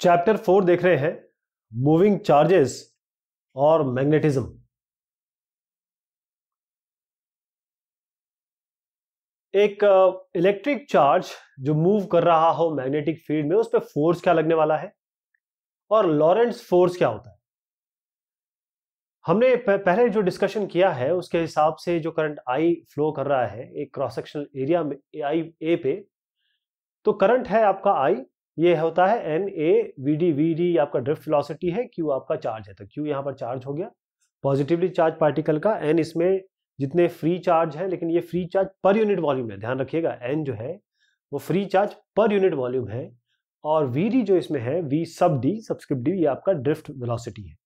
Chapter 4 देख रहे हैं, मूविंग चार्जेस और मैग्नेटिज्म। एक इलेक्ट्रिक चार्ज जो मूव कर रहा हो मैग्नेटिक फील्ड में, उस पर फोर्स क्या लगने वाला है और लॉरेंट्ज फोर्स क्या होता है। हमने पहले जो डिस्कशन किया है उसके हिसाब से जो करंट आई फ्लो कर रहा है एक क्रॉस सेक्शनल एरिया में आई ए पे, तो करंट है आपका आई, ये होता है एन ए वी डी आपका ड्रिफ्ट वेलोसिटी है, क्यू आपका चार्ज है। तो क्यू यहाँ पर चार्ज हो गया, पॉजिटिवली चार्ज पार्टिकल का, एन इसमें जितने फ्री चार्ज है, लेकिन ये free charge per unit volume है, ध्यान रखिएगा एन जो है वो free charge per unit volume है, और वी डी जो इसमें है वी सब डी सबस्क्रिप्ट डी, ये आपका ड्रिफ्ट वेलोसिटी है।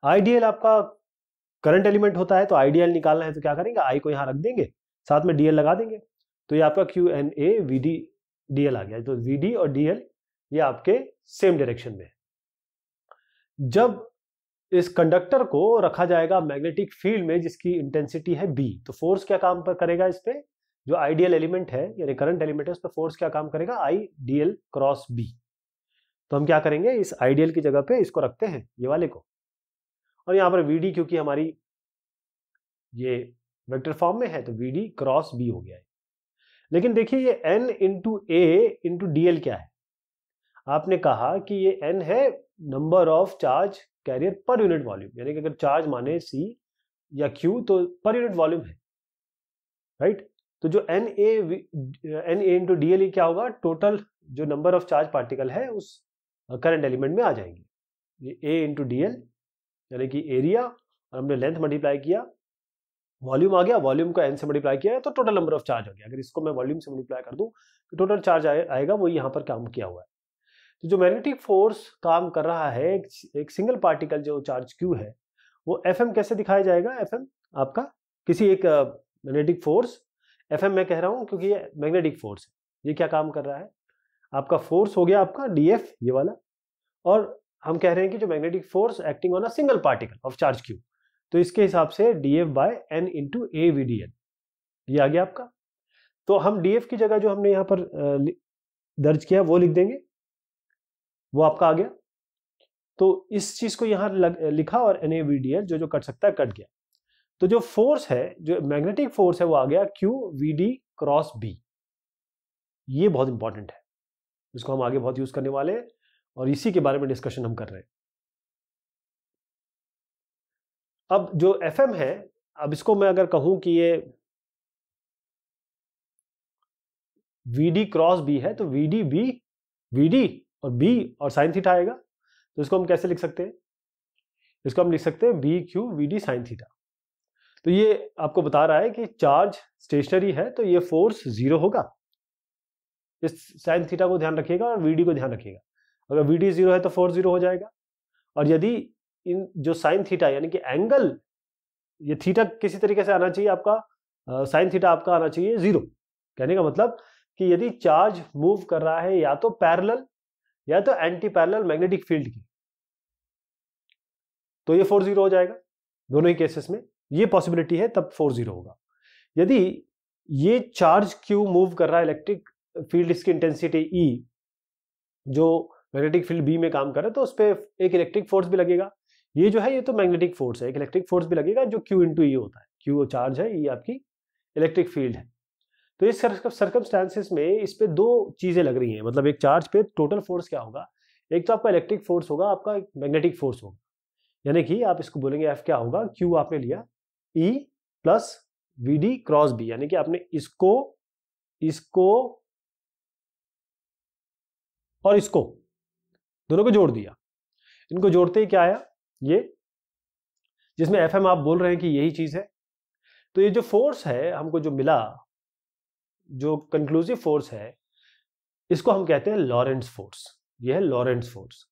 आईडीएल आपका करंट एलिमेंट होता है, तो आईडीएल निकालना है तो क्या करेंगे, आई को यहाँ रख देंगे, साथ में डीएल लगा देंगे, तो ये आपका Q N A V D D L आ गया। तो वी डी और डीएल ये आपके सेम डायरेक्शन में है। जब इस कंडक्टर को रखा जाएगा मैग्नेटिक फील्ड में जिसकी इंटेंसिटी है बी, तो फोर्स क्या काम पर करेगा इस पे, जो आइडियल एलिमेंट है यानी करंट एलिमेंट है उस पर फोर्स क्या काम करेगा, आई डीएल क्रॉस बी। तो हम क्या करेंगे, इस आइडियल की जगह पे इसको रखते हैं ये वाले को, और यहां पर वीडी क्योंकि हमारी ये वेक्टर फॉर्म में है तो वीडी क्रॉस बी हो गया है। लेकिन देखिए ये एन इंटू ए इंटू डीएल क्या है, आपने कहा कि ये एन है number of charge carrier per unit volume, यानी कि अगर चार्ज माने सी या क्यू तो पर यूनिट वॉल्यूम है, राइट। तो जो एन ए इंटू डीएल क्या होगा, टोटल जो नंबर ऑफ चार्ज पार्टिकल है उस करंट एलिमेंट में आ जाएंगे। ये ए इंटू डीएल यानी कि एरिया, और हमने लेंथ मल्टीप्लाई किया, वॉल्यूम आ गया, वॉल्यूम को एन से मल्टीप्लाई किया है तो टोटल नंबर ऑफ चार्ज हो गया। अगर इसको मैं वॉल्यूम से मल्टीप्लाई कर दूं तो टोटल चार्ज आएगा, वो यहाँ पर काम किया हुआ है। तो जो मैग्नेटिक फोर्स काम कर रहा है एक सिंगल पार्टिकल जो चार्ज क्यू है, वो एफ एम कैसे दिखाया जाएगा, एफ एम आपका किसी एक मैग्नेटिक फोर्स, एफ एम मैं कह रहा हूं क्योंकि ये मैग्नेटिक फोर्स है, ये क्या काम कर रहा है, आपका फोर्स हो गया आपका डी एफ ये वाला, और हम कह रहे हैं कि जो magnetic force acting on a single particle of charge Q, तो इसके हिसाब से D F by N into A V D N, ये आ गया आपका। तो हम डी एफ की जगह जो हमने यहाँ पर दर्ज किया वो लिख देंगे, वो आपका आ गया। तो इस चीज को यहां लिखा और N A V D L जो जो कट सकता है कट गया। तो जो फोर्स है, जो मैग्नेटिक फोर्स है वो आ गया Q V D cross B, ये बहुत इंपॉर्टेंट है, इसको हम आगे बहुत यूज करने वाले हैं और इसी के बारे में डिस्कशन हम कर रहे हैं। अब जो एफ एम है, अब इसको मैं अगर कहूं कि ये वी डी क्रॉस बी है, तो V D B, V D और बी और साइन थीटा आएगा, तो इसको हम कैसे लिख सकते हैं, इसको हम लिख सकते हैं B Q V D sine theta. तो ये आपको बता रहा है कि चार्ज स्टेशनरी है तो ये फोर्स जीरो होगा, इस साइन थीटा को ध्यान रखिएगा और वीडी को ध्यान रखिएगा। अगर वीडी जीरो है तो फोर्स जीरो हो जाएगा, और यदि इन जो साइन थीटा यानी कि एंगल, ये थीटा किसी तरीके से आना चाहिए आपका, साइन थीटा आपका आना चाहिए जीरो। कहने का मतलब कि यदि चार्ज मूव कर रहा है या तो पैरेलल या तो एंटी पैरेलल मैग्नेटिक फील्ड की, तो ये फोर्स जीरो हो जाएगा। दोनों ही केसेस में ये पॉसिबिलिटी है, तब फोर्स जीरो होगा। यदि ये चार्ज क्यू मूव कर रहा है, इलेक्ट्रिक फील्ड इसकी इंटेंसिटी ई जो मैग्नेटिक फील्ड बी में काम कर रहा है, तो उस पर एक इलेक्ट्रिक फोर्स भी लगेगा। ये जो है ये तो मैग्नेटिक फोर्स है, एक इलेक्ट्रिक फोर्स भी लगेगा जो क्यू इंटू ई होता है, क्यू चार्ज है, ये आपकी इलेक्ट्रिक फील्ड है। तो इस सर्कमस्टांसेस में इस पे दो चीजें लग रही हैं, मतलब एक चार्ज पे टोटल फोर्स क्या होगा, एक तो आपका इलेक्ट्रिक फोर्स होगा, आपका मैग्नेटिक फोर्स होगा, यानी कि आप इसको बोलेंगे एफ क्या होगा, क्यू आपने लिया E plus V D cross B, यानी कि आपने इसको इसको और इसको दोनों को जोड़ दिया। इनको जोड़ते ही क्या आया, ये जिसमें एफ एम आप बोल रहे हैं कि यही चीज है। तो ये जो फोर्स है हमको जो मिला, जो कंक्लूसिव फोर्स है, इसको हम कहते हैं लॉरेंट्ज फोर्स। ये है लॉरेंट्ज फोर्स।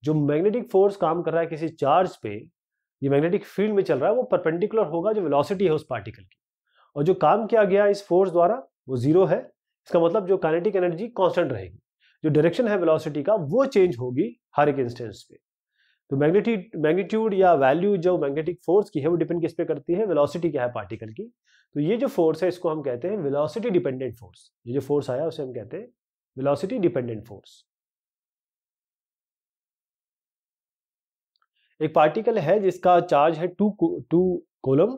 जो मैग्नेटिक फोर्स काम कर रहा है किसी चार्ज पे, ये मैग्नेटिक फील्ड में चल रहा है, वो परपेंडिकुलर होगा जो वेलोसिटी है उस पार्टिकल की, और जो काम किया गया इस फोर्स द्वारा वो जीरो है। इसका मतलब जो काइनेटिक एनर्जी कांस्टेंट रहेगी, जो डायरेक्शन है वेलोसिटी का वो चेंज होगी हर एक इंस्टेंस पे। तो मैग्नीट्यूड या वैल्यू जो मैग्नेटिक फोर्स की है वो डिपेंड किस पे करती है, वेलोसिटी क्या है पार्टिकल की। तो ये जो फोर्स है इसको हम कहते हैं वेलोसिटी डिपेंडेंट फोर्स। ये जो फोर्स आया उसे हम कहते हैं वेलोसिटी डिपेंडेंट फोर्स। एक पार्टिकल है जिसका चार्ज है 2 कूलम,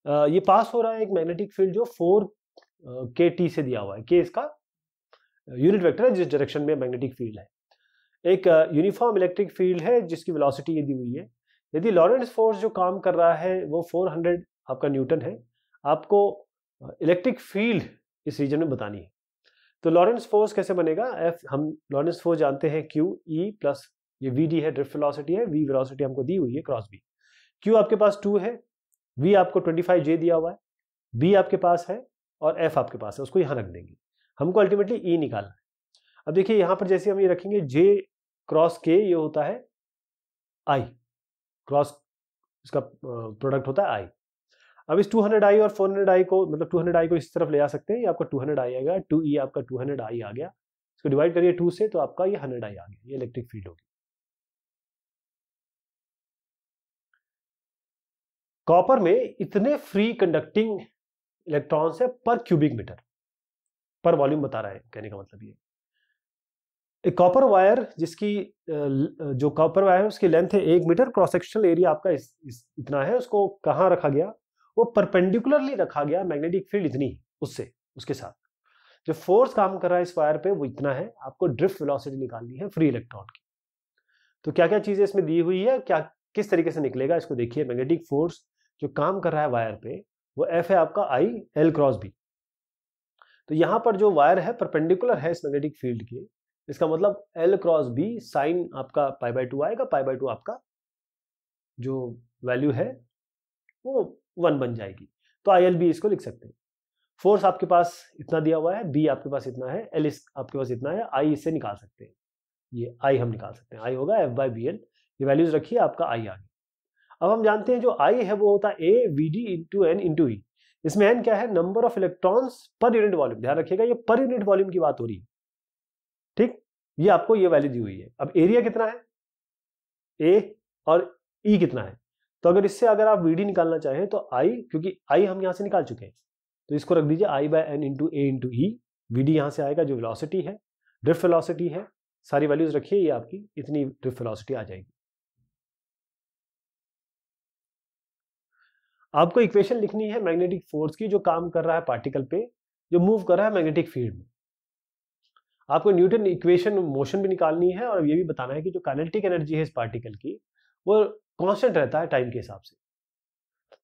ये पास हो रहा है एक मैग्नेटिक फील्ड जो 4 kT से दिया हुआ है। k इसका यूनिट वेक्टर है जिस डायरेक्शन में मैग्नेटिक फील्ड है। एक यूनिफॉर्म इलेक्ट्रिक फील्ड है जिसकी वेलोसिटी ये दी हुई है। यदि लॉरेंस फोर्स जो काम कर रहा है वो 400 आपका न्यूटन है, आपको इलेक्ट्रिक फील्ड इस रीजन में बतानी है। तो लॉरेंस फोर्स कैसे बनेगा, एफ हम लॉरेंस फोर्स जानते हैं क्यू ई प्लस ये वी डी है, ड्रिफ्ट वेलोसिटी है, वी वेलोसिटी हमको दी हुई है क्रॉस बी। क्यू आपके पास 2 है, वी आपको 25J दिया हुआ है, बी आपके पास है और एफ आपके पास है, उसको यहां रख देंगे। हमको अल्टीमेटली ई निकालना है। अब देखिए यहां पर जैसे हम ये रखेंगे जे क्रॉस के, ये होता है आई, क्रॉस इसका प्रोडक्ट होता है आई। अब इस 200i और 400i को, मतलब 200i को इस तरफ ले जा सकते हैं, ये आपका 200i आएगा, 2e आपका 200i आ गया, इसको डिवाइड करिए 2 से तो आपका ये 100i आ गया, ये इलेक्ट्रिक फील्ड होगी। कॉपर में इतने फ्री कंडक्टिंग इलेक्ट्रॉन्स है पर क्यूबिक मीटर, पर वॉल्यूम बता रहा है, कहने का मतलब ये। एक कॉपर वायर जिसकी जो कॉपर वायर है उसकी लेंथ है 1 मीटर, क्रॉस सेक्शनल एरिया आपका इतना है, उसको कहाँ रखा गया, वो परपेंडिकुलरली रखा गया, मैग्नेटिक फील्ड इतनी है उससे, उसके साथ जो फोर्स काम कर रहा है इस वायर पे वो इतना है। आपको ड्रिफ्ट वेलोसिटी निकालनी है फ्री इलेक्ट्रॉन की। तो क्या क्या चीजें इसमें दी हुई है, क्या किस तरीके से निकलेगा इसको देखिए। मैग्नेटिक फोर्स जो काम कर रहा है वायर पे वो एफ है आपका आई एल क्रॉस बी। तो यहां पर जो वायर है परपेंडिकुलर है इस मैग्नेटिक फील्ड के, इसका मतलब एल क्रॉस बी साइन आपका π/2 आएगा, π/2 आपका जो वैल्यू है वो 1 बन जाएगी। तो ILB इसको लिख सकते हैं। फोर्स आपके पास इतना दिया हुआ है, बी आपके पास इतना है, एल आपके पास इतना है, आई इससे निकाल सकते हैं, ये आई हम निकाल सकते हैं, आई होगा F/BL, ये वैल्यूज रखिए, आपका आई आ गया। अब हम जानते हैं जो आई है वो होता है AVD इंटू एन इंटू ई। इसमें एन क्या है, number of electrons per unit volume, ध्यान रखिएगा ये पर यूनिट वॉल्यूम की बात हो रही है, ठीक। ये आपको ये वैल्यू दी हुई है। अब एरिया कितना है, ए और ई कितना है, तो अगर इससे अगर आप VD निकालना चाहें तो आई, क्योंकि आई हम यहां से निकाल चुके हैं तो इसको रख दीजिए I/N इंटू ए इंटू ई। VD यहां से आएगा जो वेलोसिटी है, ड्रिफ्ट वेलोसिटी है, सारी वैल्यूज रखिए, ये आपकी इतनी ड्रिफ्ट वेलोसिटी आ जाएगी। आपको इक्वेशन लिखनी है मैग्नेटिक फोर्स की जो काम कर रहा है पार्टिकल पे, जो मूव कर रहा है मैग्नेटिक फील्ड में। आपको न्यूटन इक्वेशन मोशन भी निकालनी है और ये भी बताना है कि जो काइनेटिक एनर्जी है इस पार्टिकल की वो कांस्टेंट रहता है टाइम के हिसाब से।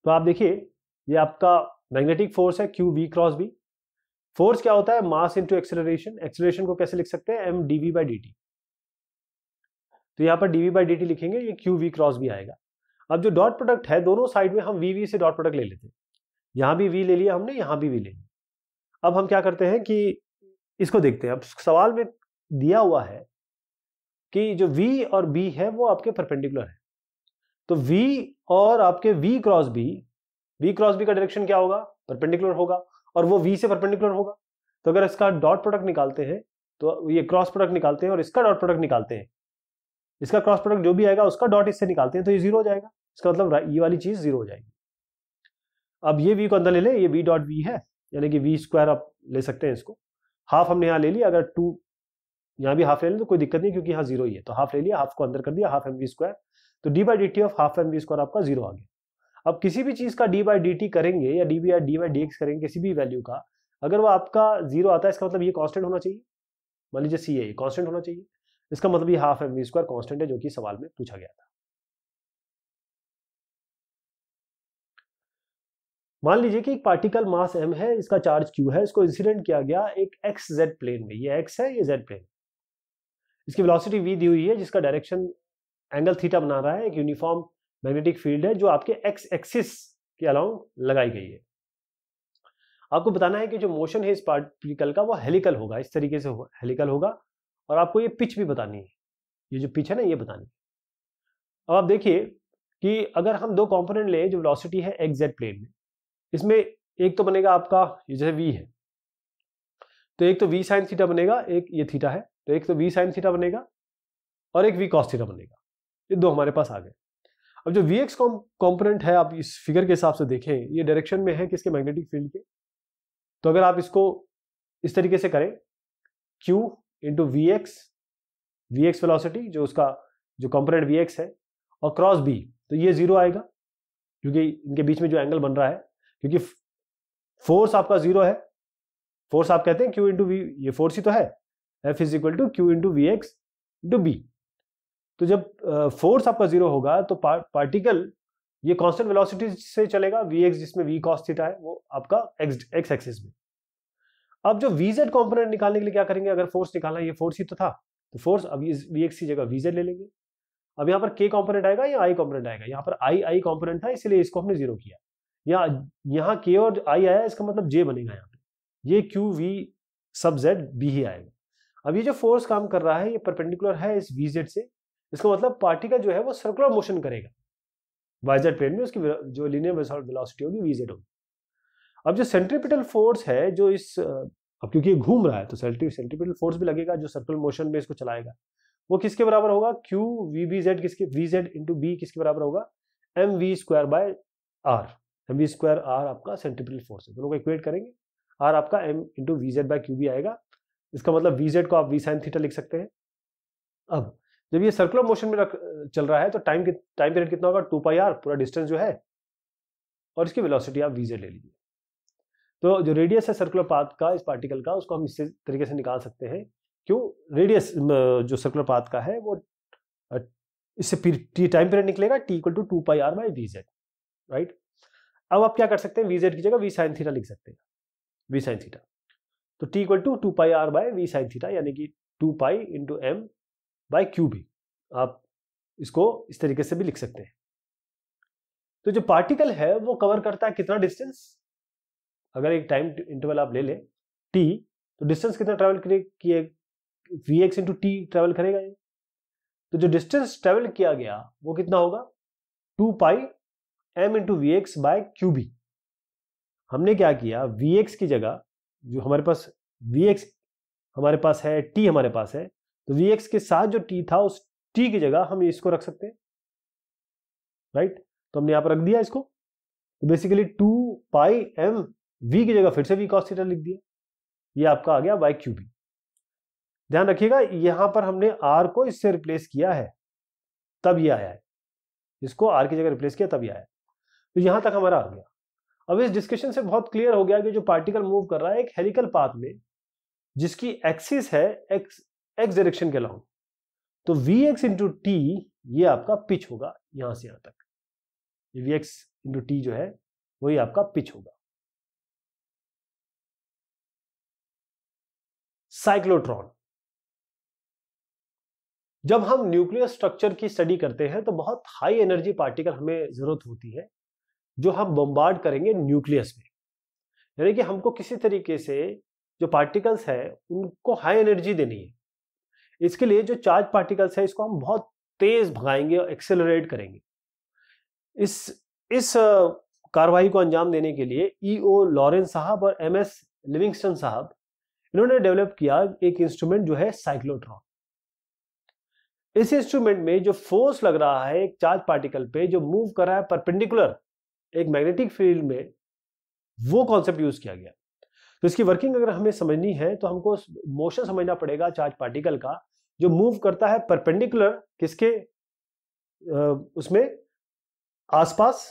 तो आप देखिए ये आपका मैग्नेटिक फोर्स है Q V cross B. Force क्या होता है, मास इनटू एक्सेलरेशन। एक्सेलरेशन को कैसे लिख सकते हैं, m dv/dt। तो यहाँ पर dv/dt लिखेंगे, ये क्यू वी क्रॉस बी आएगा। अब जो डॉट प्रोडक्ट है दोनों साइड में हम वी से डॉट प्रोडक्ट ले लेते हैं, यहां भी वी ले लिया हमने, यहां भी वी ले लिया। अब हम क्या करते हैं कि इसको देखते हैं। अब सवाल में दिया हुआ है कि जो v और b है वो आपके परपेंडिकुलर है, तो v और आपके v क्रॉस b का डायरेक्शन क्या होगा, परपेंडिकुलर होगा, और वो v से परपेंडिकुलर होगा। तो अगर इसका डॉट प्रोडक्ट निकालते हैं तो ये क्रॉस प्रोडक्ट निकालते हैं और इसका डॉट प्रोडक्ट निकालते हैं, इसका क्रॉस प्रोडक्ट जो भी आएगा उसका डॉट इससे निकालते हैं तो ये 0 हो जाएगा। इसका मतलब ये वाली चीज 0 हो जाएगी। अब ये v को अंदर ले ले, ये v डॉट v है, यानी कि v² आप ले सकते हैं इसको। हाफ हमने यहाँ ले लिया, अगर 2 यहाँ भी हाफ ले लें तो कोई दिक्कत नहीं क्योंकि यहाँ 0 ही है, तो हाफ ले लिया, हाफ को अंदर कर दिया, हाफ mv², तो d/dt ऑफ हाफ mv² आपका 0 आ गया। अब किसी भी चीज का d/dt करेंगे या d/dx करेंगे किसी भी वैल्यू का, अगर वो आपका 0 आता है इसका मतलब ये कांस्टेंट होना चाहिए। मान लीजिए c है, ये कांस्टेंट होना चाहिए, इसका मतलब ये हाफ mv² कांस्टेंट है जो कि सवाल में पूछा गया था। मान लीजिए कि एक पार्टिकल मास m है, इसका चार्ज q है, इसको इंसिडेंट किया गया एक xz प्लेन में, ये x है, ये z प्लेन। इसकी वेलोसिटी v दी हुई है जिसका डायरेक्शन एंगल थीटा बना रहा है, एक यूनिफॉर्म मैग्नेटिक फील्ड है जो आपके x एक्सिस के अलोंग लगाई गई है। आपको बताना है कि जो मोशन है इस पार्टिकल का वो हेलिकल होगा, इस तरीके से हेलिकल होगा, और आपको ये पिच भी बतानी है, ये जो पिच है ना ये बतानी है। अब आप देखिए कि अगर हम दो कंपोनेंट ले जो वेलोसिटी है xz प्लेन में, इसमें एक तो बनेगा आपका ये जैसे v है तो एक तो v साइन थीटा बनेगा, एक ये थीटा है तो एक तो v साइन थीटा बनेगा और एक v कॉस थीटा बनेगा, ये दो हमारे पास आ गए। अब जो vx कंपोनेंट है आप इस फिगर के हिसाब से देखें, ये डायरेक्शन में है किसके, मैग्नेटिक फील्ड के। तो अगर आप इसको इस तरीके से करें q इंटू vx वेलोसिटी जो उसका जो कंपोनेंट vx है, और क्रॉस बी, तो ये 0 आएगा क्योंकि इनके बीच में जो एंगल बन रहा है, क्योंकि फोर्स आपका 0 है। फोर्स आप कहते हैं Q इंटू वी, ये फोर्स ही तो है, F is equal to Q into V X into B. तो जब फोर्स आपका 0 होगा तो पार्टिकल ये कांस्टेंट वेलोसिटी से चलेगा, Vx जिसमें v cos थीटा है वो आपका x एक्सिस में। अब जो Vz कंपोनेंट निकालने के लिए क्या करेंगे, अगर फोर्स निकालना है, ये फोर्स ही तो था, तो फोर्स अब इस Vx की जगह Vz ले लेंगे। अब यहाँ पर k कंपोनेंट आएगा या i कंपोनेंट आएगा, यहाँ पर i कंपोनेंट था इसलिए इसको हमने 0 किया। यहाँ k और i आया, इसका मतलब j बनेगा यहाँ पे, ये q v सब z b ही आएगा। अब ये जो फोर्स काम कर रहा है ये परपेंडिकुलर है इस Vz से, इसका मतलब पार्टिकल जो है वो सर्कुलर मोशन करेगा YZ प्लेन में, उसकी जो लीनियर वेलोसिटी होगी Vz होगी। अब जो सेंट्रीपिटल फोर्स है जो इस अब क्योंकि ये घूम रहा है तो सेंट्रीपिटल फोर्स भी लगेगा जो सर्कुलर मोशन में इसको चलाएगा, वो किसके बराबर होगा, Q VBZ किसके, Vz इंटू बी किसके बराबर होगा, mv square by r। mv square r आपका सेंट्रीपिटल फोर्स है, दोनों को इक्वेट करेंगे, r आपका m into VZ by QB आएगा। इसका मतलब Vz को आप v sin थीटा लिख सकते हैं। अब जब ये सर्कुलर मोशन में चल रहा है तो टाइम पीरियड कितना होगा, 2 पाई r, पूरा डिस्टेंस जो है, और इसकी वेलोसिटी आप Vz ले लीजिए। तो जो रेडियस है सर्कुलर पाथ का इस पार्टिकल का, उसको हम इस तरीके से निकाल सकते हैं। क्यों, रेडियस जो सर्कुलर पाथ का है वो इससे टाइम पीरियड निकलेगा t equal to 2 pi r by Vz, right. अब आप क्या कर सकते हैं, Vz की जगह v sin थीटा लिख सकते हैं, v sin थीटा। तो t equal to 2 pi r by v sin theta, यानी कि 2 pi into m by Q B, आप इसको इस तरीके से भी लिख सकते हैं। तो जो पार्टिकल है वो कवर करता है कितना डिस्टेंस, अगर एक टाइम इंटरवल आप ले लें t, तो डिस्टेंस कितना ट्रेवल किए, vx इंटू टी ट्रेवल करेगा ये। तो जो डिस्टेंस ट्रेवल किया गया वो कितना होगा, 2 pi m into V X by Q B. हमने क्या किया, vx की जगह जो हमारे पास vx हमारे पास है, t हमारे पास है, तो vx के साथ जो t था उस t की जगह हम इसको रख सकते हैं, राइट। तो हमने यहां पर रख दिया इसको, तो बेसिकली 2 पाई m v की जगह फिर से v cos थीटा लिख दिया, ये आपका आ गया बाय क्यू बी। ध्यान रखिएगा यहां पर हमने r को इससे रिप्लेस किया है तब ये आया है, इसको r की जगह रिप्लेस किया तब ये आया, तो यहां तक हमारा आ गया। अब इस डिस्कशन से बहुत क्लियर हो गया कि जो पार्टिकल मूव कर रहा है एक हेलिकल पाथ में जिसकी एक्सिस है एक्स डायरेक्शन के अलोंग, तो Vx इंटू टी ये आपका पिच होगा, यहां से यहां तक Vx इंटू टी जो है वही आपका पिच होगा। साइक्लोट्रॉन, जब हम न्यूक्लियर स्ट्रक्चर की स्टडी करते हैं तो बहुत हाई एनर्जी पार्टिकल हमें जरूरत होती है जो हम बम्बार्ड करेंगे न्यूक्लियस में, यानी कि हमको किसी तरीके से जो पार्टिकल्स है उनको हाई एनर्जी देनी है। इसके लिए जो चार्ज पार्टिकल्स है इसको हम बहुत तेज भगाएंगे और एक्सेलरेट करेंगे। इस कार्रवाई को अंजाम देने के लिए E.O. लॉरेंस साहब और M.S. लिविंगस्टन साहब, इन्होंने डेवलप किया एक इंस्ट्रूमेंट जो है साइक्लोट्रॉन। इस इंस्ट्रूमेंट में जो फोर्स लग रहा है एक चार्ज पार्टिकल पे जो मूव कर रहा है परपेंडिकुलर एक मैग्नेटिक फील्ड में, वो कॉन्सेप्ट यूज किया गया। तो इसकी वर्किंग अगर हमें समझनी है तो हमको मोशन समझना पड़ेगा चार्ज पार्टिकल का जो मूव करता है परपेंडिकुलर किसके उसमें आसपास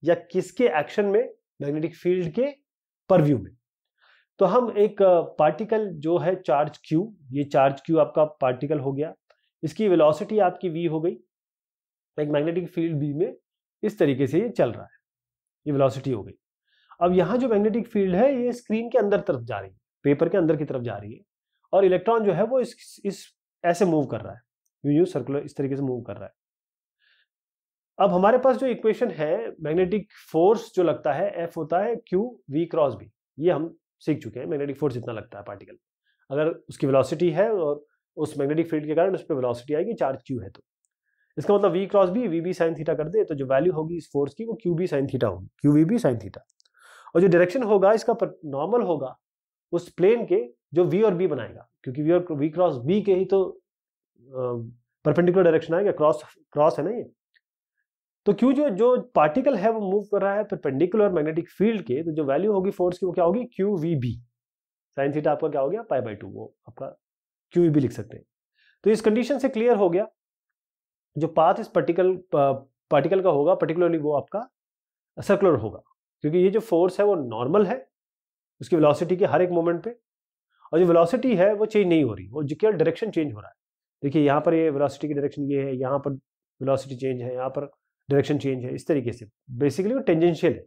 या किसके एक्शन में, मैग्नेटिक फील्ड के परव्यू में। तो हम एक पार्टिकल जो है चार्ज Q, ये चार्ज Q आपका पार्टिकल हो गया, इसकी वेलोसिटी आपकी v हो गई, एक मैग्नेटिक फील्ड b में इस तरीके से ये चल रहा है, ये वेलोसिटी हो गई। अब यहाँ जो मैग्नेटिक फील्ड है ये स्क्रीन के अंदर तरफ जा रही है, पेपर के अंदर की तरफ जा रही है, और इलेक्ट्रॉन जो है वो इस ऐसे मूव कर रहा है, यूं सर्कुलर इस तरीके से मूव कर रहा है। अब हमारे पास जो इक्वेशन है मैग्नेटिक फोर्स जो लगता है F होता है Q V क्रॉस B, ये हम सीख चुके हैं, मैग्नेटिक फोर्स जितना लगता है पार्टिकल, अगर उसकी वेलोसिटी है और उस मैग्नेटिक फील्ड के कारण उस पर वेलोसिटी आएगी चार्ज Q है, तो इसका मतलब V cross B VB sine theta कर दे तो जो वैल्यू होगी इस फोर्स की वो QB साइन थीटा होगी, QVB साइन थीटा। और जो डायरेक्शन होगा इसका नॉर्मल होगा उस प्लेन के जो V और B बनाएगा, क्योंकि V और V क्रॉस B के ही तो परपेंडिकुलर डायरेक्शन आएगा, क्रॉस है ना ये। तो क्यों जो पार्टिकल है वो मूव कर रहा है परपेंडिकुलर मैग्नेटिक फील्ड के, तो जो वैल्यू होगी फोर्स की वो क्या होगी, QVB साइन थीटा आपका क्या हो गया, पाई बाय 2, वो आपका QVB लिख सकते हैं। तो इस कंडीशन से क्लियर हो गया जो पाथ इस पार्टिकल का होगा पर्टिकुलरली वो आपका सर्कुलर होगा, क्योंकि ये जो फोर्स है वो नॉर्मल है उसकी वेलोसिटी के हर एक मोमेंट पे, और जो वेलोसिटी है वो चेंज नहीं हो रही, वो केवल डायरेक्शन चेंज हो रहा है। देखिए यहाँ पर ये वेलोसिटी की डायरेक्शन ये है, यहाँ पर वेलोसिटी चेंज है, यहाँ पर डायरेक्शन चेंज है, इस तरीके से बेसिकली वो टेंजेंशियल है।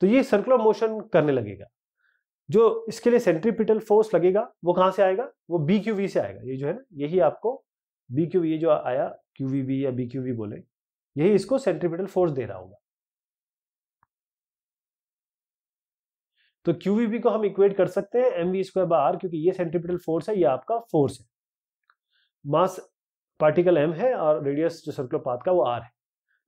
तो ये सर्कुलर मोशन करने लगेगा। जो इसके लिए सेंट्रीपिटल फोर्स लगेगा वो कहाँ से आएगा, वो बी क्यू वी से आएगा। ये जो है ना, यही आपको बी क्यू वी, ये जो आया क्यू वी बी या बी क्यू वी बोले, यही इसको सेंट्रीपिटल फोर्स दे रहा होगा। तो क्यू वी बी को हम इक्वेट कर सकते हैं M V square by R, क्योंकि ये सेंट्रीपिटल फोर्स है, ये आपका फोर्स है। मास पार्टिकल m है और रेडियस जो सर्कुलर पाथ का वो r है।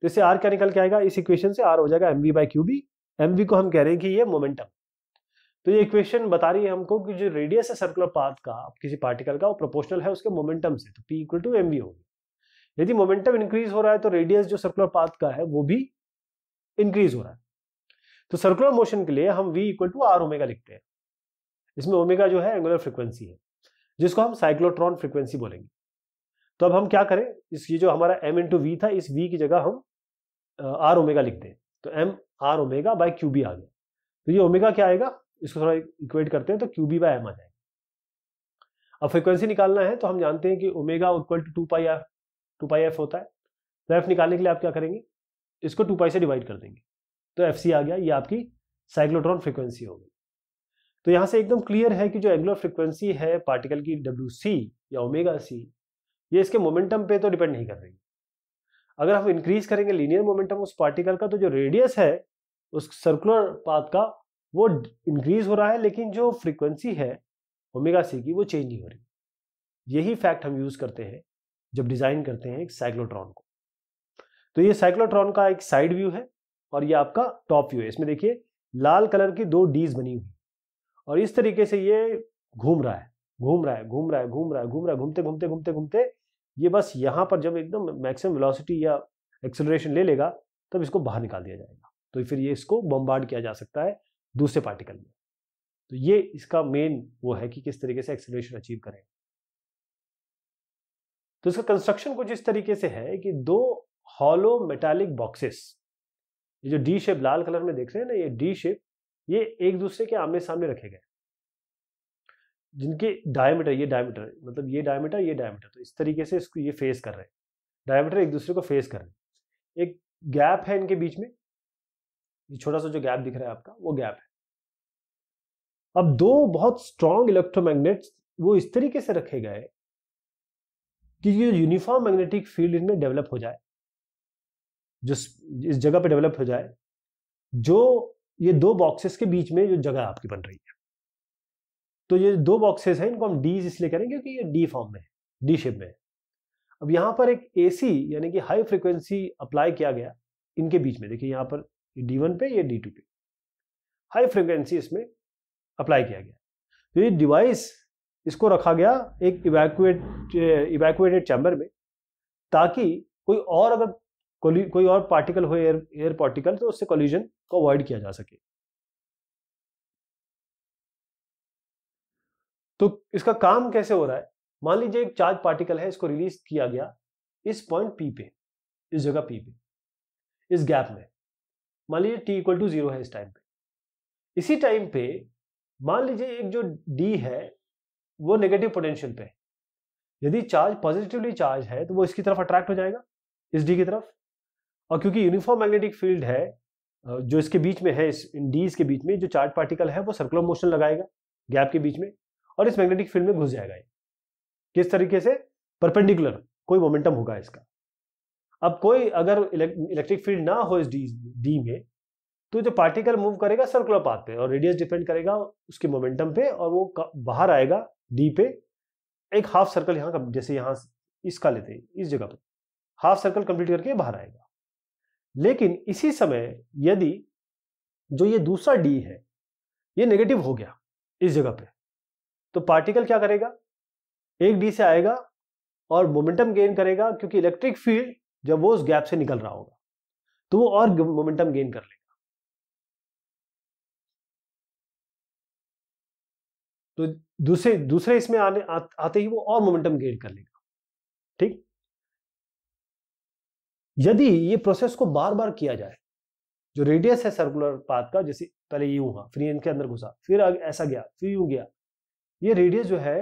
तो इससे r क्या निकल के आएगा, इस इक्वेशन से r हो जाएगा mv by Q B. mv को हम कह रहे हैं कि ये मोमेंटम। तो ये इक्वेशन बता रही है हमको कि जो रेडियस है सर्कुलर पाथ का किसी पार्टिकल का, वो प्रोपोर्शनल है उसके मोमेंटम से, तो p इक्वल टू mv होगी। यदि मोमेंटम इंक्रीज हो रहा है तो रेडियस जो सर्कुलर पाथ का है वो भी इंक्रीज हो रहा है। तो सर्कुलर मोशन के लिए हम v equal to R omega लिखते हैं। इसमें ओमेगा जो है एंगुलर फ्रीक्वेंसी है, जिसको हम साइक्लोट्रॉन फ्रीक्वेंसी बोलेंगे। तो अब हम क्या करें, इस ये जो हमारा m इंटू वी था, इस v की जगह हम आर ओमेगा लिखते हैं, तो m R omega by Q B आ गया। तो ये ओमेगा क्या आएगा, इसको थोड़ा इक्वेट करते हैं तो क्यू बी बाई एम आ जाएगा। अब फ्रीक्वेंसी निकालना है तो हम जानते हैं कि omega equal to two pi F होता है। तो एफ निकालने के लिए आप क्या करेंगे, इसको 2 पाई से डिवाइड कर देंगे, तो एफ सी आ गया। ये आपकी साइक्लोट्रॉन फ्रीक्वेंसी हो गई। तो यहां से एकदम क्लियर है कि जो एंगुलर फ्रीक्वेंसी है पार्टिकल की डब्ल्यू सी या ओमेगा सी, ये इसके मोमेंटम पे तो डिपेंड नहीं कर रही। अगर हम इंक्रीज करेंगे लीनियर मोमेंटम उस पार्टिकल का, तो जो रेडियस है उस सर्कुलर पाथ का वो इंक्रीज हो रहा है, लेकिन जो फ्रीक्वेंसी है ओमेगा सी की वो चेंज नहीं हो रही। यही फैक्ट हम यूज करते हैं जब डिजाइन करते हैं एक साइक्लोट्रॉन को। तो ये साइक्लोट्रॉन का एक साइड व्यू है और ये आपका टॉप व्यू है। इसमें देखिए लाल कलर की 2 डीज बनी हुई, और इस तरीके से ये घूम रहा है, घूम रहा है, घूम रहा है, घूम रहा है, घूम रहा है, घूमते घूमते घूमते घूमते ये बस यहां पर जब एकदम मैक्सिमम वेलोसिटी या एक्सेलरेशन ले लेगा तब इसको बाहर निकाल दिया जाएगा। तो फिर ये इसको बम्बार्ड किया जा सकता है दूसरे पार्टिकल में। तो ये इसका मेन वो है कि किस तरीके से एक्सेलरेशन अचीव करें। तो इसका कंस्ट्रक्शन कुछ इस तरीके से है कि 2 हॉलो मेटालिक बॉक्सेस, ये जो डी शेप लाल कलर में देख रहे हैं ना, ये डी शेप, ये एक दूसरे के आमने सामने रखे गए, जिनके डायमीटर, ये डायमीटर मतलब ये डायमीटर, तो इस तरीके से इसको ये फेस कर रहे हैं, डायमीटर एक दूसरे को फेस कर रहे हैं। एक गैप है इनके बीच में, ये छोटा सा जो गैप दिख रहा है आपका वो गैप है। अब 2 बहुत स्ट्रॉन्ग इलेक्ट्रोमैग्नेट्स वो इस तरीके से रखे गए कि ये यूनिफॉर्म मैग्नेटिक फील्ड इनमें डेवलप हो जाए, जो इस जगह पे डेवलप हो जाए, जो ये 2 बॉक्सेस के बीच में जो जगह आपकी बन रही है। तो ये 2 बॉक्सेस हैं, इनको हम डीज इसलिए करेंगे क्योंकि ये डी फॉर्म में है, डी शेप में है। अब यहां पर एक एसी यानी कि हाई फ्रीक्वेंसी अप्लाई किया गया इनके बीच में। देखिए यहां पर D1 पे, ये D2 पे हाई फ्रीक्वेंसी इसमें अप्लाई किया गया। तो ये डिवाइस इसको रखा गया एक इवैक्यूएटेड चैम्बर में, ताकि कोई और अगर कोई और पार्टिकल हो, एयर पार्टिकल, तो उससे कोलिजन को अवॉइड किया जा सके। तो इसका काम कैसे हो रहा है, मान लीजिए एक चार्ज पार्टिकल है, इसको रिलीज किया गया इस पॉइंट पी पे, इस जगह पी पे, इस गैप में। मान लीजिए टी इक्वल टू 0 है इस टाइम पे। इसी टाइम पे मान लीजिए एक जो डी है वो नेगेटिव पोटेंशियल पे है। यदि चार्ज पॉजिटिवली चार्ज है तो वो इसकी तरफ अट्रैक्ट हो जाएगा, इस डी की तरफ। और क्योंकि यूनिफॉर्म मैग्नेटिक फील्ड है जो इसके बीच में है, इन डीज के बीच में, जो चार्ज पार्टिकल है वो सर्कुलर मोशन लगाएगा गैप के बीच में और इस मैग्नेटिक फील्ड में घुस जाएगा। किस तरीके से, परपेंडिकुलर कोई मोमेंटम होगा इसका। अब कोई अगर इलेक्ट्रिक फील्ड ना हो इस डी में, तो जो पार्टिकल मूव करेगा सर्कुलर पाथ पे और रेडियस डिपेंड करेगा उसके मोमेंटम पे, और वो बाहर आएगा डी पे एक हाफ सर्कल, यहाँ का जैसे यहाँ इसका लेते हैं, इस जगह पे हाफ सर्कल कंप्लीट करके बाहर आएगा। लेकिन इसी समय यदि जो ये दूसरा डी है ये नेगेटिव हो गया इस जगह पे, तो पार्टिकल क्या करेगा, एक डी से आएगा और मोमेंटम गेन करेगा, क्योंकि इलेक्ट्रिक फील्ड जब वो उस गैप से निकल रहा होगा तो वो और मोमेंटम गेन कर लेगा। तो दूसरे इसमें आते ही वो और मोमेंटम गेन कर लेगा। ठीक, यदि ये प्रोसेस को बार बार किया जाए, जो रेडियस है सर्कुलर पाथ का, जैसे पहले यूं हुआ, फिर इनके अंदर घुसा, फिर ऐसा गया, फिर यूं गया, ये रेडियस जो है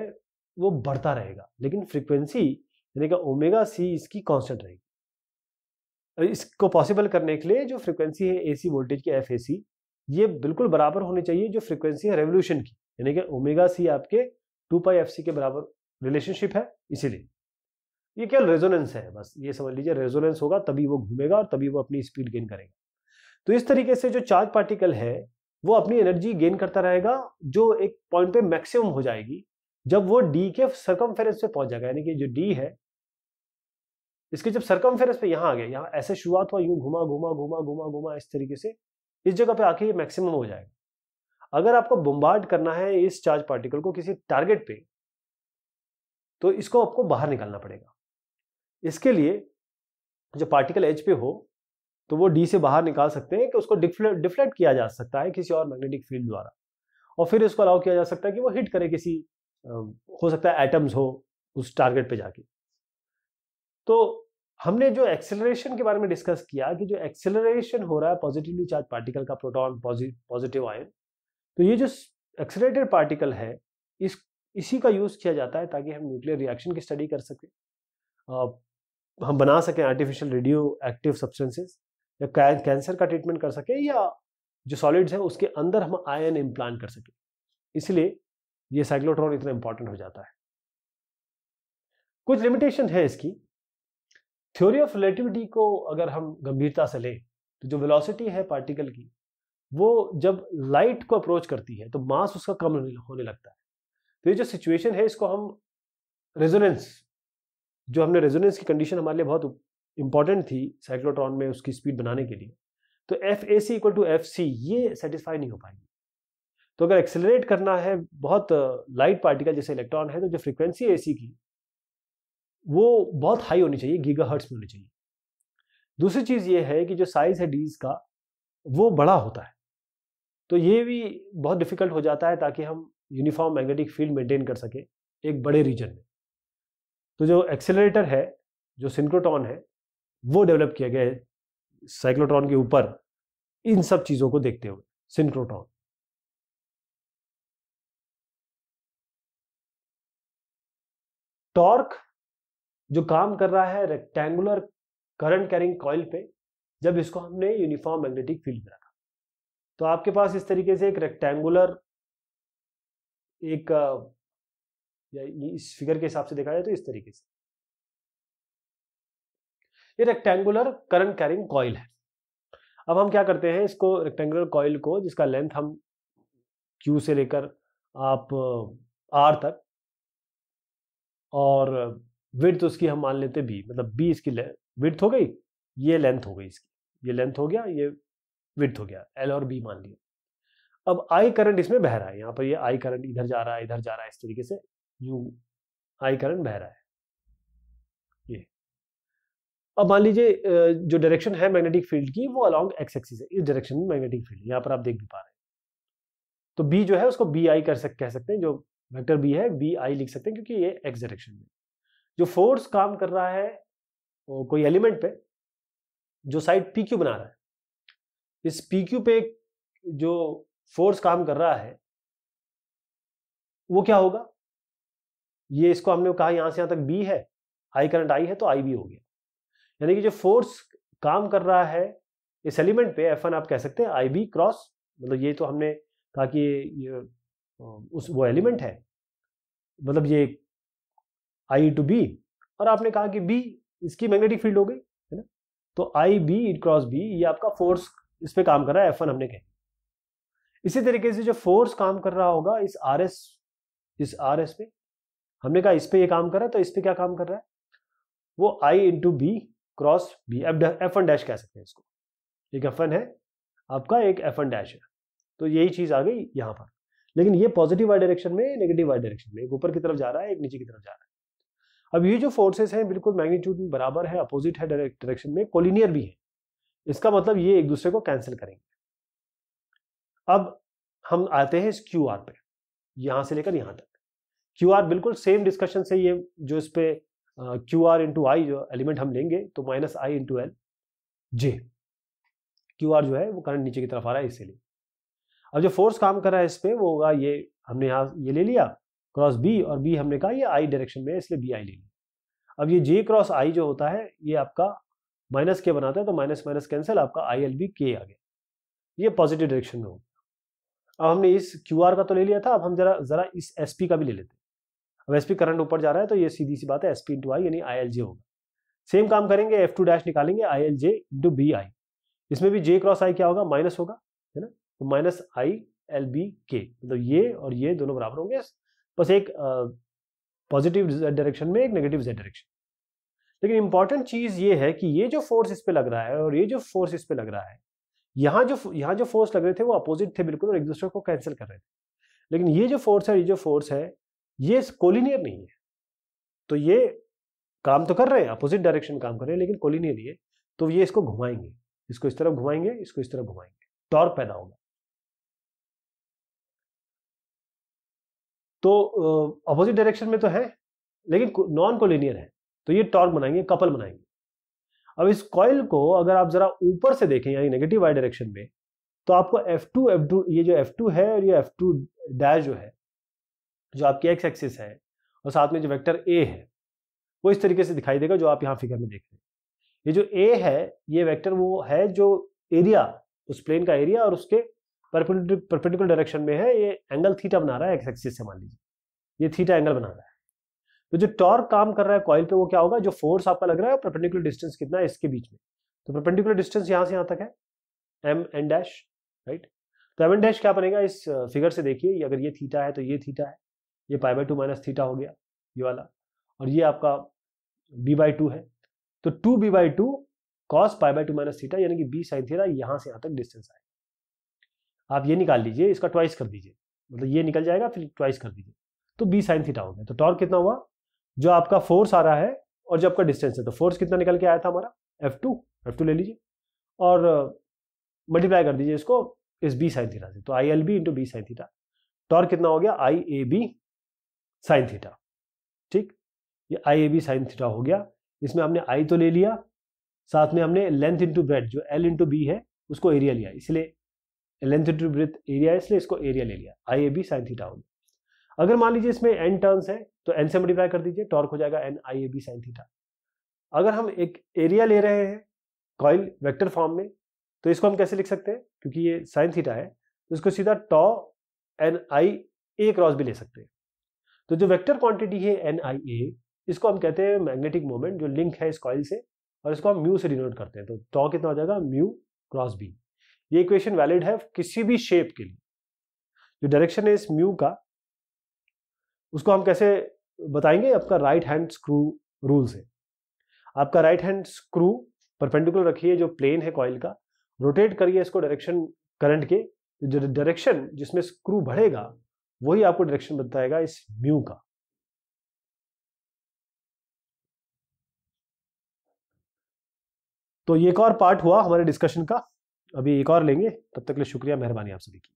वो बढ़ता रहेगा, लेकिन फ्रीक्वेंसी यानी कि ओमेगा सी इसकी कांस्टेंट रहेगी। इसको पॉसिबल करने के लिए जो फ्रीक्वेंसी है एसी वोल्टेज की, एफ एसी, ये बिल्कुल बराबर होनी चाहिए जो फ्रीक्वेंसी है रेवोल्यूशन की, यानी कि ओमेगा सी आपके 2 पाई एफ सी के बराबर रिलेशनशिप है। इसीलिए ये केवल रेजोनेंस है, बस ये समझ लीजिए, रेजोनेंस होगा तभी वो घूमेगा और तभी वो अपनी स्पीड गेन करेगा। तो इस तरीके से जो चार्ज पार्टिकल है वो अपनी एनर्जी गेन करता रहेगा, जो एक पॉइंट पे मैक्सिमम हो जाएगी जब वो डी के सर्कमफेरेंस पे पहुंच जाएगा, यानी कि जो डी है इसके जब सर्कमफेरेंस पे यहां आ गया, यहां ऐसे शुरुआत हुआ, यूं घुमा घुमा घुमा घुमा घुमा, इस तरीके से इस जगह पे आके ये मैक्सिमम हो जाएगा। अगर आपको बम्बार्ड करना है इस चार्ज पार्टिकल को किसी टारगेट पे, तो इसको आपको बाहर निकालना पड़ेगा। इसके लिए जो पार्टिकल एज पे हो तो वो डी से बाहर निकाल सकते हैं कि उसको डिफ्लेक्ट किया जा सकता है किसी और मैग्नेटिक फील्ड द्वारा, और फिर इसको अलाउ किया जा सकता है कि वो हिट करे किसी, हो सकता है एटम्स हो उस टारगेट पे जाके। तो हमने जो एक्सेलरेशन के बारे में डिस्कस किया कि जो एक्सेलरेशन हो रहा है पॉजिटिवली चार्ज पार्टिकल का, प्रोटॉन पॉजिटिव आयन, तो ये जो एक्सेलरेटेड पार्टिकल है इसी का यूज किया जाता है ताकि हम न्यूक्लियर रिएक्शन की स्टडी कर सकें, हम बना सकें आर्टिफिशियल रेडियो एक्टिव सब्सटेंसेस, या कैंसर का ट्रीटमेंट कर सकें, या जो सॉलिड्स हैं उसके अंदर हम आयन इम्प्लांट कर सकें। इसलिए ये साइक्लोट्रॉन इतना इंपॉर्टेंट हो जाता है। कुछ लिमिटेशन है इसकी। थ्योरी ऑफ रिलेटिविटी को अगर हम गंभीरता से लें तो जो वेलोसिटी है पार्टिकल की, वो जब लाइट को अप्रोच करती है तो मास उसका कम होने लगता है। तो ये जो सिचुएशन है इसको हम रेजोनेंस, जो हमने रेजोनेंस की कंडीशन हमारे लिए बहुत इंपॉर्टेंट थी साइक्लोट्रॉन में उसकी स्पीड बनाने के लिए, तो F A C equal to F C ये सेटिस्फाई नहीं हो पाएगी। तो अगर एक्सेलरेट करना है बहुत लाइट पार्टिकल जैसे इलेक्ट्रॉन है, तो जो फ्रीक्वेंसी है एसी की वो बहुत हाई होनी चाहिए, गीगाहर्ट्ज में होनी चाहिए। दूसरी चीज ये है कि जो साइज है डीज का वो बड़ा होता है, तो ये भी बहुत डिफिकल्ट हो जाता है ताकि हम यूनिफॉर्म मैग्नेटिक फील्ड मेंटेन कर सके एक बड़े रीजन में। तो जो एक्सेलरेटर है, जो सिंक्रोट्रॉन है, वो डेवलप किया गया है साइक्लोट्रॉन के ऊपर, इन सब चीजों को देखते हुए सिंक्रोट्रॉन। टॉर्क जो काम कर रहा है रेक्टेंगुलर करंट कैरिंग कॉइल पे, जब इसको हमने यूनिफॉर्म मैग्नेटिक फील्ड में रखा, तो आपके पास इस तरीके से एक रेक्टेंगुलर, एक या इस फिगर के हिसाब से देखा जाए तो इस तरीके से ये रेक्टेंगुलर करंट कैरिंग कॉइल है। अब हम क्या करते हैं, इसको रेक्टेंगुलर कॉइल को, जिसका लेंथ हम Q से लेकर आप R तक, और विड्थ उसकी हम मान लेते B, मतलब B इसकी विड्थ हो गई, ये लेंथ हो गई इसकी, ये लेंथ हो गया, ये विड्थ हो गया, L और B मान लिया। अब I करंट इसमें बह रहा है, यहाँ पर ये I करंट इधर जा रहा है, इधर जा रहा है, इस तरीके से यूं I करंट बह रहा है ये। अब मान लीजिए जो डायरेक्शन है मैग्नेटिक फील्ड की वो अलॉन्ग एक्स एक्सिस है, इस डायरेक्शन में मैग्नेटिक फील्ड यहाँ पर आप देख भी पा रहे हैं। तो B जो है उसको BI कह सकते हैं, जो वेक्टर B है BI लिख सकते हैं, क्योंकि ये एक्स डायरेक्शन में जो फोर्स काम कर रहा है कोई एलिमेंट पे, जो साइड PQ बना रहा है, इस PQ पे जो फोर्स काम कर रहा है वो क्या होगा, ये इसको हमने कहा यहां से यहां तक B है, I करंट I है तो IB हो गया, यानी कि जो फोर्स काम कर रहा है इस एलिमेंट पे F1 आप कह सकते हैं IB क्रॉस, मतलब ये तो हमने कहा कि ये वो एलिमेंट है, मतलब ये I टू B, और आपने कहा कि B इसकी मैग्नेटिक फील्ड हो गई है ना, तो IB क्रॉस B ये आपका फोर्स इस पे काम कर रहा है, F1 हमने कहा। इसी तरीके से जो फोर्स काम कर रहा होगा इस RS पे, हमने कहा इस पे ये काम कर रहा है, तो इस पे क्या काम कर रहा है, वो I into B cross B, F1 dash कह सकते हैं इसको, एक F1 है आपका, एक F1 डैश है, तो यही चीज आ गई यहाँ पर। लेकिन ये पॉजिटिव वाई डायरेक्शन में, नेगेटिव वाई डायरेक्शन में, एक ऊपर की तरफ जा रहा है, एक नीचे की तरफ जा रहा है। अब ये जो फोर्सेस हैं बिल्कुल मैग्नीट्यूड में बराबर है, अपोजिट है डायरेक्शन में, कोलिनियर भी है, इसका मतलब ये एक दूसरे को कैंसिल करेंगे। अब हम आते हैं इस QR पे, यहां से लेकर यहां तक। QR बिल्कुल सेम डिस्कशन से, ये जो इस पे QR इंटू आई जो एलिमेंट हम लेंगे तो minus I into L, J, Q R जो है वो करंट नीचे की तरफ आ रहा है इसीलिए। अब जो फोर्स काम कर रहा है इस पे वो होगा, ये हमने यहाँ ये ले लिया क्रॉस बी, और बी हमने कहा ये आई डायरेक्शन में है इसलिए बी आई ले लिया। अब ये जे क्रॉस आई जो होता है ये आपका माइनस के बनाता है, तो माइनस माइनस कैंसिल, आपका आई एल बी के आ गया, ये पॉजिटिव डायरेक्शन में होगा। अब हमने इस क्यू आर का तो ले लिया था, अब हम जरा इस एस पी का भी ले लेते हैं। अब एस पी करंट ऊपर जा रहा है तो ये सीधी सी बात है एस पी इंटू आई यानी आई एल जे होगा। सेम काम करेंगे, एफ टू डैश निकालेंगे, I L J into B I, इसमें भी जे क्रॉस आई क्या होगा, माइनस होगा, है ना, तो माइनस आई एल बी के, मतलब ये और ये दोनों बराबर होंगे, बस एक पॉजिटिव जेड डायरेक्शन में, एक नेगेटिव जेड डायरेक्शन। लेकिन इंपॉर्टेंट चीज ये है कि ये जो फोर्स इस पे लग रहा है और ये जो फोर्स इस पे लग रहा है, यहाँ जो फोर्स लग रहे थे वो अपोजिट थे बिल्कुल और एक दूसरे को कैंसिल कर रहे थे। लेकिन ये जो फोर्स है, ये जो फोर्स है ये कोलिनियर नहीं है, तो ये काम तो कर रहे हैं, अपोजिट डायरेक्शन काम कर रहे हैं लेकिन कोलिनियर नहीं है, तो ये इसको घुमाएंगे, इसको इस तरफ घुमाएंगे, इसको इस तरफ घुमाएंगे, टॉर्क पैदा होगा। तो अपोजिट डायरेक्शन में तो है लेकिन नॉन कोलिनियर है, तो ये टॉर्क बनाएंगे, कपल बनाएंगे। अब इस कॉइल को अगर आप जरा ऊपर से देखें यानी नेगेटिव वाई डायरेक्शन में, तो आपको F2 ये जो F2 है और ये F2 डैश जो है, जो आपकी एक्स एक्सिस है और साथ में जो वेक्टर A है वो इस तरीके से दिखाई देगा जो आप यहाँ फिगर में देख रहे हैं। ये जो A है ये वेक्टर वो है जो एरिया, उस प्लेन का एरिया और उसके परपेंडिकुलर डायरेक्शन में है, ये एंगल थीटा बना रहा है एक्स एक्सिस से, मान लीजिए ये थीटा एंगल बना रहा है। तो जो टॉर्क काम कर रहा है कॉइल पे वो क्या होगा, जो फोर्स आपका लग रहा है परपेंडिकुलर डिस्टेंस कितना है इसके बीच में, तो परपेंडिकुलर डिस्टेंस यहाँ से यहाँ तक है एम एन डैश, राइट। तो एम एन डैश क्या बनेगा इस फिगर से देखिए, अगर ये थीटा है तो ये थीटा है, ये पाई बाय 2 माइनस थीटा हो गया ये वाला, और ये आपका b बाई 2 है, तो 2b by 2 cos pi by 2 minus theta यानी कि b साइन थीटा, यहाँ से यहाँ तक डिस्टेंस आएगा। आप ये निकाल लीजिए, इसका ट्वाइस कर दीजिए, मतलब ये निकल जाएगा फिर ट्वाइस कर दीजिए, तो b साइन थीटा हो गया। तो टॉर्क कितना हुआ, जो आपका फोर्स आ रहा है और जो आपका डिस्टेंस है, तो फोर्स कितना निकल के आया था हमारा F2 ले लीजिए और मल्टीप्लाई कर दीजिए इसको इस b साइन थीटा से, तो I L B into B sine theta, torque कितना हो गया I A B sine theta, ठीक, ये I A B sine theta हो गया। इसमें हमने आई तो ले लिया, साथ में हमने लेंथ इंटू ब्रेथ जो एल इंटू बी है उसको एरिया लिया, इसलिए लेंथ इंटू ब्रेथ एरिया है इसलिए इसको एरिया ले लिया, आई ए बी साइन थीटा हो गया। अगर मान लीजिए इसमें एन टर्न्स है तो एन से मल्टीप्लाई कर दीजिए, टॉर्क हो जाएगा N I A B sine theta. अगर हम एक एरिया ले रहे हैं कॉइल वेक्टर फॉर्म में, तो इसको हम कैसे लिख सकते हैं, क्योंकि ये साइन थीटा है तो इसको सीधा टॉ एन आई ए क्रॉस भी ले सकते हैं। तो जो वेक्टर क्वांटिटी है एन आई ए, इसको हम कहते हैं मैग्नेटिक मोमेंट जो लिंक है इस कॉइल से, और इसको हम म्यू से डिनोट करते हैं, तो टॉ कितना हो जाएगा म्यू क्रॉस बी। ये इक्वेशन वैलिड है किसी भी शेप के लिए। जो डायरेक्शन है इस म्यू का उसको हम कैसे बताएंगे, आपका राइट हैंड स्क्रू रूल से। आपका राइट हैंड स्क्रू परपेंडिकुलर रखिए जो प्लेन है कॉइल का, रोटेट करिए इसको डायरेक्शन करंट के, जो डायरेक्शन जिसमें स्क्रू बढ़ेगा वही आपको डायरेक्शन बताएगा इस म्यू का। तो ये एक और पार्ट हुआ हमारे डिस्कशन का, अभी एक और लेंगे, तब तक के लिए शुक्रिया, मेहरबानी आप सभी की।